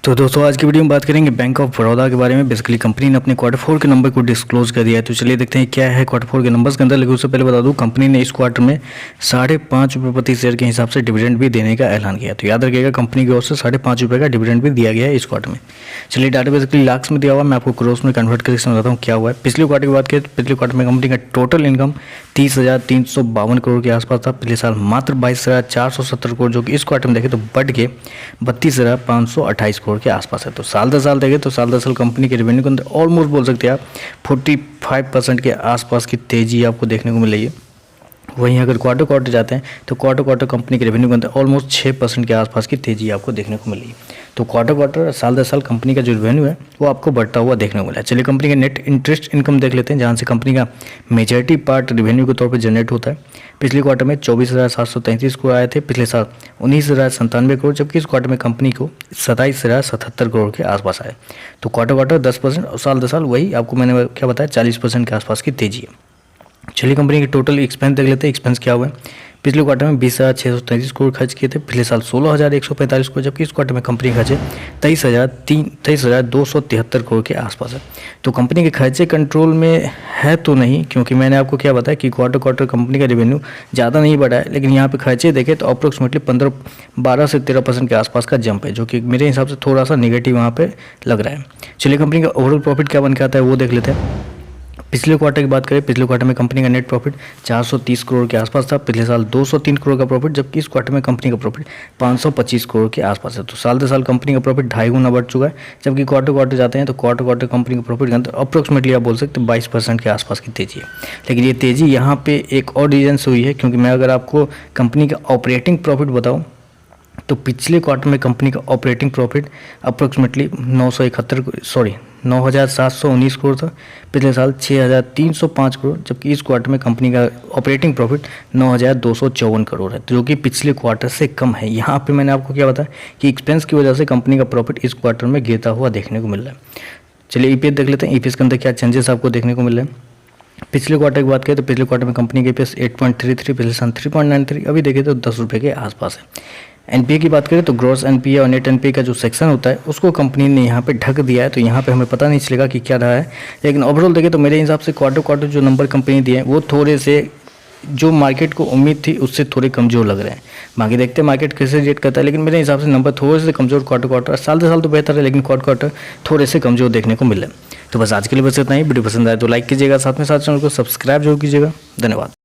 तो दोस्तों आज की वीडियो में बात करेंगे बैंक ऑफ बड़ौदा के बारे में। बेसिकली कंपनी ने अपने क्वार्टर 4 के नंबर को डिस्क्लोज कर दिया है। तो चलिए देखते हैं क्या है क्वार्टर 4 के नंबर्स के अंदर। लेकिन उससे पहले बता दूं, कंपनी ने इस क्वार्टर में 5.5 रुपये प्रति शेयर के हिसाब से डिविडेंड भी देने का ऐलान किया। तो याद रखिएगा, कंपनी की ओर से 5.5 रुपये का डिविडेंड भी दिया गया है इस क्वार्टर में। चलिए डाटा बेसिकली लाख्स में दिया हुआ, मैं आपको क्रोर्स में कन्वर्ट करके समझाता हूँ क्या हुआ है। पिछले क्वार्टर की बात करें तो पिछले क्वार्टर में कंपनी का टोटल इनकम 30,352 करोड़ के आसपास था। पिछले साल मात्र 22,470 करोड़, जो कि इस क्वार्टर में देखें तो बढ़ के 32,528 करोड़ के आसपास है। तो साल दर साल देखें तो साल दर साल कंपनी के रेवेन्यू के अंदर ऑलमोस्ट बोल सकते हैं आप 45% के आसपास की तेजी आपको देखने को मिल रही है। वहीं अगर क्वार्टर जाते हैं तो क्वार्टर कंपनी के रेवेन्यू के अंदर ऑलमोस्ट 6% के आसपास की तेजी आपको देखने को मिल रही है। तो क्वार्टर साल दर साल कंपनी का जो रेवेन्यू है वो आपको बढ़ता हुआ देखने को मिला है। चलिए कंपनी का नेट इंटरेस्ट इनकम देख लेते हैं, जहाँ से कंपनी का मेजॉरिटी पार्ट रेवेन्यू के तौर पर जनरेट होता है। पिछले क्वार्टर में 24,733 करोड़ आए थे, पिछले साल 19,097 करोड़, जबकि इस क्वार्टर में कंपनी को 27,077 करोड़ के आसपास आए। तो क्वार्टर 10% और साल दर साल वही आपको मैंने क्या बताया 40% के आसपास की तेजी है। चलिए कंपनी के टोटल एक्सपेंस देख लेते हैं। एक्सपेंस क्या हुआ है, पिछले क्वार्टर में 20,633 करोड़ खर्च किए थे, पिछले साल 16,145 करोड़, जबकि इस क्वार्टर में कंपनी खर्चे 23,273 करोड़ के आसपास है। तो कंपनी के खर्चे कंट्रोल में है तो नहीं, क्योंकि मैंने आपको क्या बताया कि क्वार्टर कंपनी का रेवेन्यू ज़्यादा नहीं बढ़ा है, लेकिन यहाँ पे खर्चे देखें तो अप्रोक्सीमेटली 12 से 13% के आसपास का जंप है, जो कि मेरे हिसाब से थोड़ा सा नेगेटिव वहाँ पे लग रहा है। चलिए कंपनी का ओवरऑल प्रॉफिट क्या बन के आता है वो देख लेते हैं। पिछले क्वार्टर की बात करें, पिछले क्वार्टर में कंपनी का नेट प्रॉफिट 430 करोड़ के आसपास था, पिछले साल 203 करोड़ का प्रॉफिट, जबकि इस क्वार्टर में कंपनी का प्रॉफिट 525 करोड़ के आसपास है। तो साल दर साल कंपनी का प्रॉफिट 2.5 गुना बढ़ चुका है। जबकि क्वार्टर जाते हैं तो क्वार्टर कंपनी का प्रॉफिट के अंदर अप्रोक्सीमेटली आप बोल सकते हैं 22% के आसपास की तेजी है। लेकिन ये तेजी यहाँ पे एक और रीजन से हुई है, क्योंकि मैं अगर आपको कंपनी का ऑपरेटिंग प्रॉफिट बताऊँ तो पिछले क्वार्टर में कंपनी का ऑपरेटिंग प्रॉफिट अप्रोक्सीमेटली 9,719 करोड़ था, पिछले साल 6,305 करोड़, जबकि इस क्वार्टर में कंपनी का ऑपरेटिंग प्रॉफिट 9,254 करोड़ है, जो कि पिछले क्वार्टर से कम है। यहाँ पे मैंने आपको क्या बताया कि एक्सपेंस की वजह से कंपनी का प्रॉफिट इस क्वार्टर में गिरता हुआ देखने को मिल रहा है। चलिए ईपीएस देख लेते हैं, ईपीएस के अंदर क्या चेंजेस आपको देखने को मिल रहे हैं। पिछले क्वार्टर की बात करें तो पिछले क्वार्टर में कंपनी के ईपीएस 8.33, पिछले साल 3.93, अभी देखें तो 10 रुपये के आसपास है। एनपीए की बात करें तो ग्रॉस एनपीए और नेट एनपीए का जो सेक्शन होता है उसको कंपनी ने यहाँ पे ढक दिया है। तो यहाँ पे हमें पता नहीं चलेगा कि क्या रहा है, लेकिन ओवरऑल देखें तो मेरे हिसाब से क्वार्टर जो नंबर कंपनी दिए हैं वो थोड़े से जो मार्केट को उम्मीद थी उससे थोड़े कमज़ोर लग रहे हैं। बाकी देखते हैं मार्केट कैसे रेट करता है, लेकिन मेरे हिसाब से नंबर थोड़े से कमज़ोर क्वार्टर साल दर साल तो बेहतर है, लेकिन क्वार्टर थोड़े से कमज़ोर देखने को मिल रहे हैं। तो बस आज के लिए बस इतना ही। वीडियो पसंद आए तो लाइक कीजिएगा, साथ में साथ चैनल को सब्सक्राइब जरूर कीजिएगा। धन्यवाद।